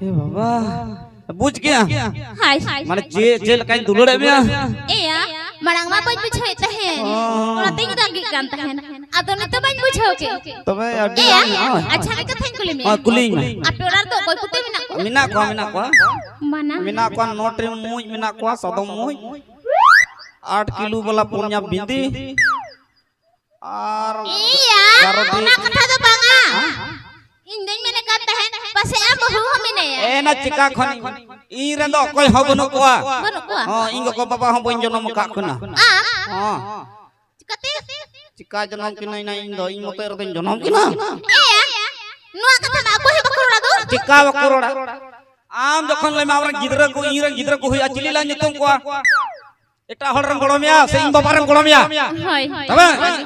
ए बाबा बुझ गया हाय माने जे लकाई दुलड़े में ए या मरंग मा बज बुझाई तहे ओला तिंग दागी कान तहे आदो ने तो बज बुझाओ के तबे अड्डी अच्छा ने कथें कुली में कुली में आपे ओरा तो कोई कुते मिना को माना को नोटरी मुई मिना को सदम मुई 8 किलो वाला पुन्या बिंदी और iya ओना कथा तो बांगा इन दिन मेरे कहता है पसे आ बहु हमिने ए ना चिका खनी इ रे दो कोई हबनु कोआ हां इंग को बाबा हम बन जनम का कना हां चिकाते चिका जनम कि नहीं इन दो इन मते रे जनम कि ना ए नुआ कथा ना को हे बकरोड़ा दो चिका बकरोड़ा आम जखन ले मावरा गिदरा को इ रे गिदरा को हुई अचली ला नितम कोआ एटा हड़ रंग गोड़मिया से इन बाबा रंग गोड़मिया हाय तबे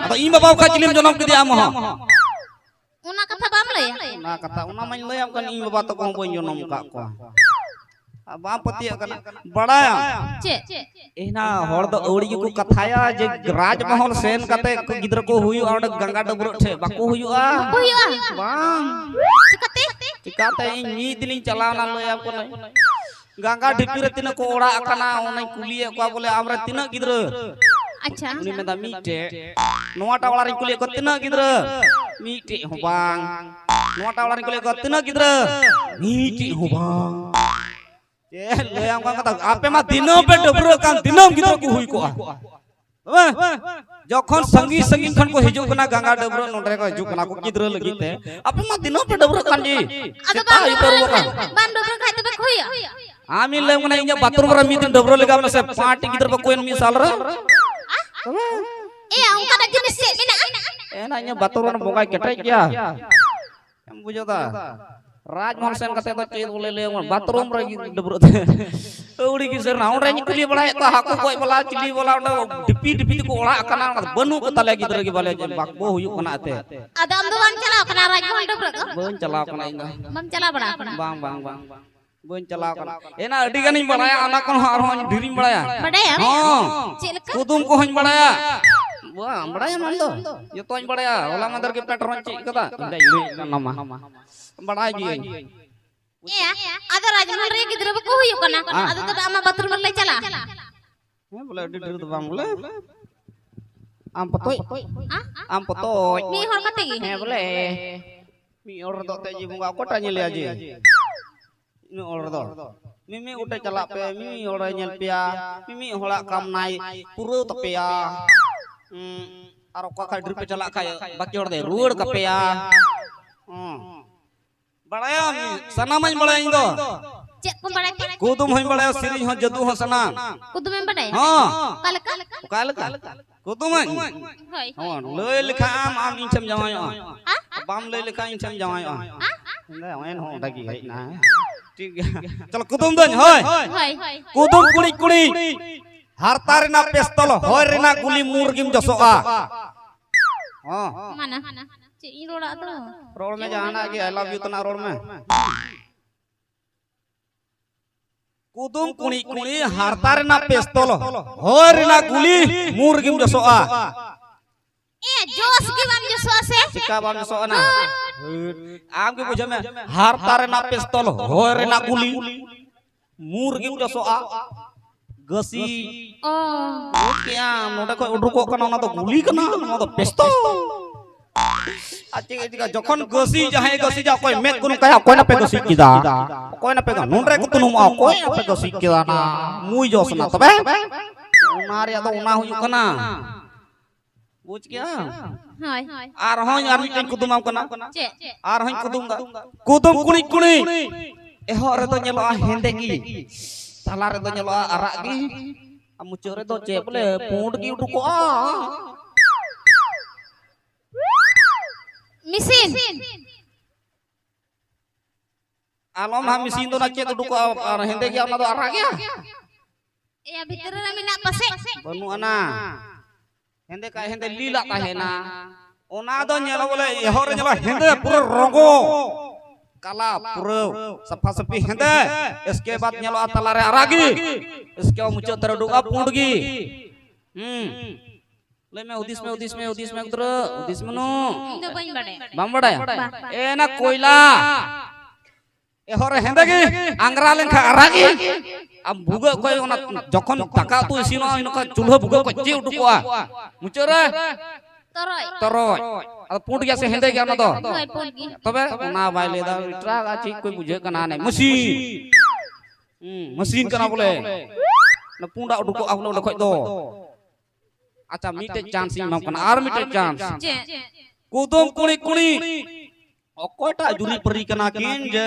तो इन बाबा का चिलिम जनम के दिया हम उना कथा बाम ले ना कथा उना मन ले हम कन इन बाबा तो को बन जनम का को अब पति कना बड़ा चे एना हड़ दो औड़ी को कथाया जे राजमहल सेन कते गिदरा को हुई और गंगा डबरो छे बाको हुईआ बांग चिकाते चिकाते इन नी दिलिन चलावना लय आपको नहीं गंगा ढिपी रे तिना को ओड़ा कना ओनै कुलिए को बोले हमरा तिना गिदरा अच्छा उनी मेदा मीटे नोटा वाला रे कुलिए को तिना गिदरा मीटे हो बांग नोटा वाला रे कुलिए को तिना गिदरा मीटे हो बांग ए ले आम कथा आपे मा दिनो पे डबरो कान दिनम गिदरा को हुई को जखन संगी संगी खन को हिजु कना गंगा डबरो नोडरे को हिजु कना को गिदरा लगिते आपे मा दिनो पे डबरो कान जी अबे बान डबरो खाइ तबे खोया आमी ले मने इnya बाथरूम रे मिदिन डबरो लगा मने से पाटी गिदर बा कोइन मी साल रे ए उनका ना जिनिस से मेना ए ना इnya बाथरूम बोगा केटे क्या हम बुझोता राजमहल सेन कते तो चेद बोले ले बाथरूम रे डबरो औड़ी की सर नाउ रे निकली बड़ा तो हाको कोई बला चिली बला डिपी डिपी को ओड़ा कना बनु को तले गिदर के बाले बाकबो हुयु कना ते आदम दो वन चलाओ कना राजमहल डबरो बन चलाओ कना इंगा बम चला बड़ा बांग बांग बांग बन चलाओ कना एना अडी गनी बड़ाया आना कोन हार हो ढिरी बड़ाया बड़ाया हां चिलका कुदुम को हन बड़ाया वाह बड़ाया मन दो ये तो बड़ाया ओला मंदर के पेट्रोल ची कदा इंदा इले नमा बड़ाई जी ए आदो राजमहल रे गिदरा को हुयु कना आदो तो आमा बाथरूम ले चला हे बोले अडी ढिर तो बांग बोले आम पतोय मी हर कते गी हे बोले मी और दो ते जी बुंगा कोटा ने ले जी मी और दो मिमी उठे चला पे मिमी और नेल पिया मिमी होला काम नाई पुरो तपेया आरो का ड्रिप पे चला खाय बाकी और दे रोड कपेया बड़ाया सना मन बड़ा इंदो चे को बड़ा कुदुम होई बड़ा सिरी हो जदू हो सना कुदुम में बड़ा हां काल कुदुम होय हां ले लिखा आम इन छम जवाय बाम ले लिखा इन छम जवाय इंदा एन हो डगी है ना ठीक है चल कुदुम दन होय कुदुम कुड़ी कुड़ी हारता रे ना पिस्तल होय रे ना गुली मुर्गिम जसोआ हां माना चे ई रोड़ा तो रोड में जाना कि आई लव यू तना रोड में कुदुम कुड़ी कुड़ी हारता रे ना पिस्तल होय रे ना गुली मुर्गिम जसोआ ए जोश की बाम जसोआ से सिक्का बाम जसोआ ना आम के बुझे में हारता रे ना पिस्तल होय रे ना गुली मुर्गिम जसोआ गसी ओ क्या नोडे को उडुको कना ना तो गुली कना ना तो पिस्तल आचे के जखन गसी जहां गसी जा कोई मेत कुनु कया कोई ना पे गसी किदा कोई ना पे नोडरे को तुनु आ कोई ना पे गसी किदा ना मुई जोस ना तबे उनार या तो उना हुयु कना बुझ गया हाय आर होय आर मिटन कुदुम कना चे आर होय कुदुम कुणी कुणी एहो रे तो नेलो हेंदे की ताला रे तो नेलो आरा की मुचो रे तो चे बोले पुंड की उडुको मिसिन आलम हम मिसिन तो ना चे उडुको हेंदे की ना तो आरा गया ए भीतर रे मिना पसे बनु अना हेंदे का हेंदे लीला का है ना ओना दो नेलो बोले एहो रे नेलो हेंदे पूरा रंगो काला पूरा सफा सफी हेंदे इसके बाद नेलो तला रे आरागी इसके मुचो तर डुगा पुंडगी ले मैं उदिस में उदिस मनो तो बन बड़े बम बड़ा ए ना कोयला एहरे हेंदे गे आंग्रा लेखा आरागी अब भुगा कोई ओना जखन दाका तो इसिनो इनका चूल्हा भुगा को चे उडुकोआ मुचरे तरoj अब पुट गया से हेंदे गया ना तो तबे ओना बाय लेदा इट्रा गाची कोई बुझे कना ने मशीन कना बोले ना पुंडा उडुको आवलो लखoj दो अच्छा मीटे चांस इमाम कना आर मीटे चांस कुदुम कुणी कुणी ओकोटा जुरी परी कना किन जे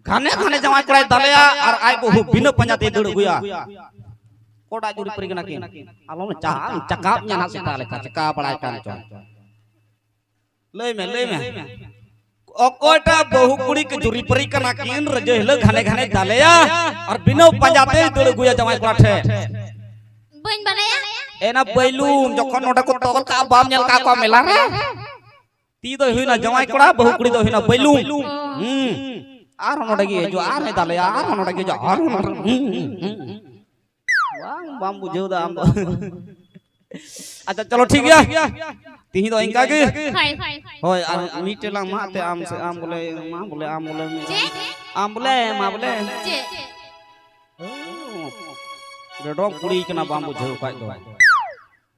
घाने घाने जमाय कड़ाय दलेया और आय बहु बिना पंजाते दड़ गुया कोटा जुरी परी कना किन आलो ने चकाप न्याना सेता लेखा चका पड़ाय कान चो लय में ओकोटा बहु कुड़ी के जुरी परी कना किन रजे हले घाने घाने दलेया और बिना पंजाते दड़ गुया जमाय कड़ा ठे बन बनाया एना बैलूम जखन ओटा को तोल का बाम नेल का को मेला रे ती तो हुइना जमाय कड़ा बहु कुड़ी तो हुइना बैलूम आर नोडगी जो आर है दाले आर नोडगी जो आर वांग बाम बुझो दा आम अच्छा चलो ठीक है तिही तो इनका के होय मीटे ला माते आम से आम बोले मां बोले आम बोले आम बोले मां बोले रेडो कुड़ी कना बाम बुझो काय दो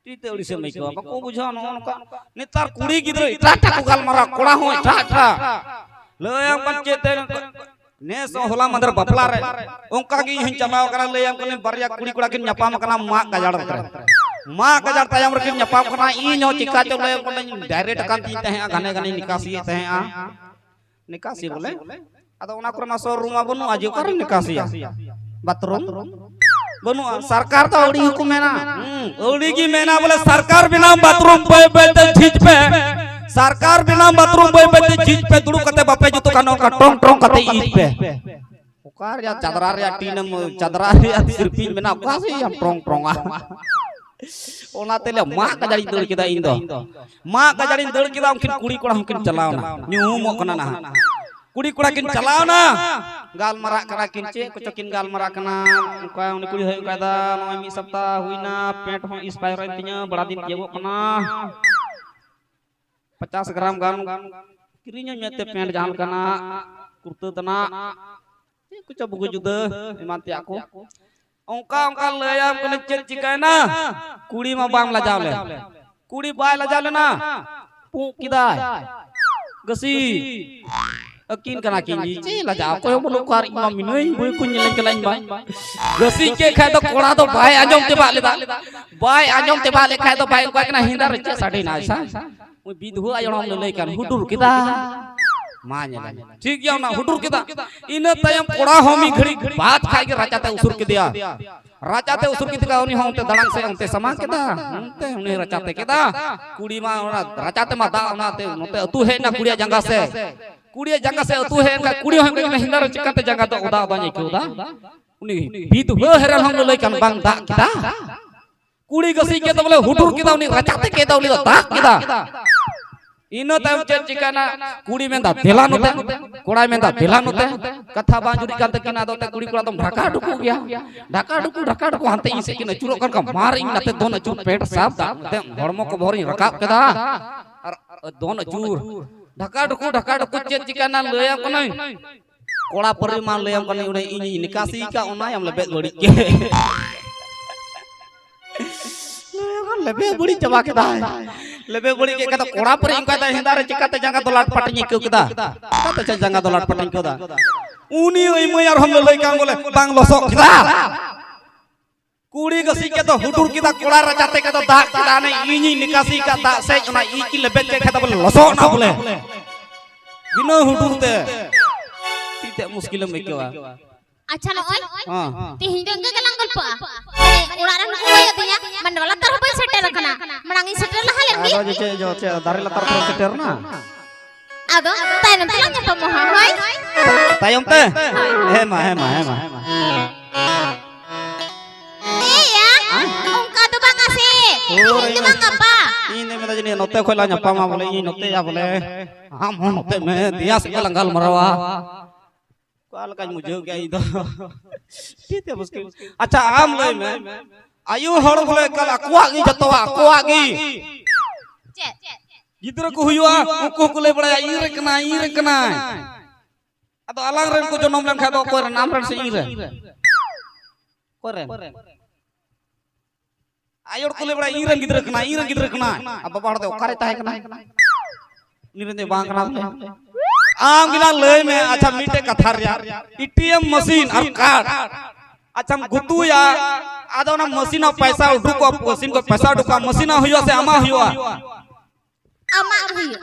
तीते उड़ी से मइको बाको बुझा न ओनका नेतार कुड़ी गिद्र इटाटा को गाल मारा कोड़ा हो इटाटा लयम पंचेते ने सो होला मंदर बपला रे ओंका गी हिं चमाव करा लयम कने बरिया कुड़ी कुड़ा किन न्यापाम कना मा गजाड़ तायम रे न्यापाम कना ई नो चिका चो लयम कने डायरेक्ट कान ती तहे गाने गाने निकासी तहे आ निकासी बोले अदा ओना करना सो रूमा बनु आजो कर निकासी बाथरूम बनु सरकार तो ओडी हुकुम है ना ओडी की मेना बोले सरकार बिना बाथरूम पे बैठे झीज पे सरकार बिना बाथरूम पे बैठे झीज पे दुड़ू कते बापे जुतो कानो का टोंग टोंग कते ईज पे ओकार या चादरा रे टीनम चादरा रे सिरपिन बिना ओका से हम टोंग टोंगा ओना तेले मा गजाड़ी दड़ केदा इन दो मा गजाड़ी दड़ केदा उनकिन कुड़ी कोड़ा हमकिन चलावना न्यू मो कना ना कुड़ी कोड़ा किन चलावना गाल मरा करा किन चे कुछ किन गाल मरा कना उनका उन कुड़ी होय कादा नय मी सप्ताह हुइना पेट हो एक्सपायर तिया बड़ा दिन जेबो कना 50 ग्राम गान किरिnya मेते पेंट जान कना कुर्ता तना कुछ बुगु जुदा इमान ती aku ओंका लयम कने चेक चिकायना कुड़ी मा बाम लाजावले कुड़ी बाय लाजावले ना पू किदाय गसी अकिन कना किन जी लाजा को बोलो कार इमा मिनई बुई कुन लेन कलाइन बाय गसी के खाय तो कोड़ा तो बाय आजम ते बा लेदा बाय आजम ते बा ले खाय तो बाय को कना हिंदा रे साडे ना सा मुई बिधु आयणम ले कान हुडुर किदा माने ठीक या ना हुडुर किदा इन तयम कोड़ा होमी घड़ी बात खाय के राजाते उसुर के दिया राजाते उसुर के दिया उनी होते दड़ंग से उनते समा केदा उनते उनी राजाते केदा कुड़ी मा राजाते मा दा उनाते नोते अतु है ना कुड़िया जंगा से कुड़िया जंगा से अतु है का कुड़ी हम के हिंदा रे चिकाते जंगा तो उदा उदा नहीं केदा उनी बिधु हेरन हम ले कान बांग दा किदा कुड़ी गसी के तो बोले हुडुर किदा उनी राजाते केदा उनी दा किदा इनो तम चिकाना कुड़ी मेंदा देला नोते कोड़ा मेंदा देला नोते कथा बांजुरी कांते किना दोते कुड़ी कोड़ा तुम ढाका ढुकू गया ढाका ढुकू हांते इसे किना चुरो कर का मार इन नाते दोन चूर पेट साफ दा हड़मो को भोरी रकाब केदा और दोन चूर ढाका ढुकू चिकाना लयम कने कोड़ा परिमाण लयम कने उने इनी निकासी का ओना हम लेबे बड़ी के लेबे बड़ी चबा केदा लेबे बड़ी के कदा कोड़ा पर इनका दा हिंदा रे चिकाते जंगा तो लाट पटनी के कदा कते जंगा तो लाट पटनी कदा उनी ओई मयार हम लई का बोले बांग लसो कदा कुड़ी गसी के तो हुडुर किदा कोड़ा रचाते के तो दा कदा ने इनी निकासी का दा से ओना ई की लेबे के खता बोले लसो ना बोले बिना हुडुर ते तीते मुश्किल में केवा अच्छा लो ओय हां ती हिंदंगे के लंगल पा उड़ारन को होय दिया मंडवाला तरफ पे सेटर रखना मणांगी सेटर लहा लेंगी जो दारे लतर पर सेटर ना आदो तायम ते लंग पम होय तायम ते हेमा ए या उनका तो बांगा से हिंदू बांगा पा इन में जनी नोते खोला न्यापा मा बोले इ नोते या बोले हम नोते में दिया से लंगल मरवा काल का मुझे क्या इधर ठीक है मुश्किल अच्छा आम ले में आयु हड़ बोले कल अकुआगी जतवा अकुआगी गिद्र को हुआ उको को ले बड़ा ई रे कना Atau alang ren ku jonom len kado ko ren am ren se ire. Ko ren. Ayor kule bra iren gidra kena. Apa pahar te okare tahe kena. Ni ren de bang kena bole. Am gina lay me acha mite kathar ya. ATM machine ar card. Acham गुतु या आदो ना machine पैसा उठुको machine को पैसा उठुका machine हुआ से आमा हुआ ama huyo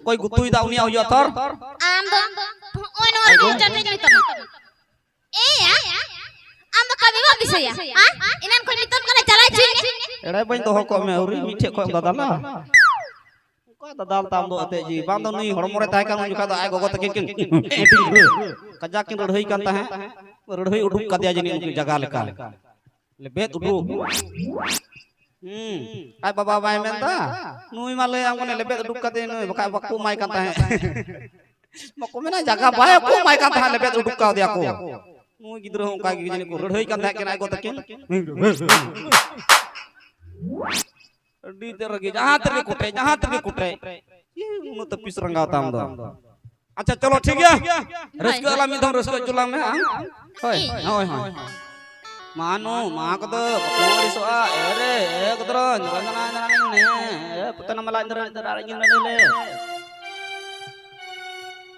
कोई गुतु दा उनिया हुआ थर am do ono ro jate ni tama ya am do kabi ba bisaya ha inan ko niton kala chalai chini एड़े बन तो को में उरी मीठे को दादाला को दादाल ताम दो अते जी बांदो नी हड़मोरे ताय कान जुका दो आय गोगो तकिन कजा किन रढ़ई कांता है रढ़ई उठुक कदिया जनी उनकी जगह लेका ले बेत उठुक आय बाबा बाय मेंदा नुई माले आंगो ने लेबेत उठुक कते नुई बका बकु माय कांता है मको मेना जगह बाय को माय कांता है लेबेत उठुक का दिया को नुई गिद्रो का जनी को रढ़ई कांता है के आय गो तकिन डी तेरे जहां तेरे कुटे ये उन तो पिस रंगा ताम दो अच्छा चलो ठीक है रस्क वाला मिथम रस्क चुला में होय होय होय मानो मा को तो कोड़ी सोआ एरे एक दरो रंजना ने पतन मला इंदर इंदर ले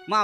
मा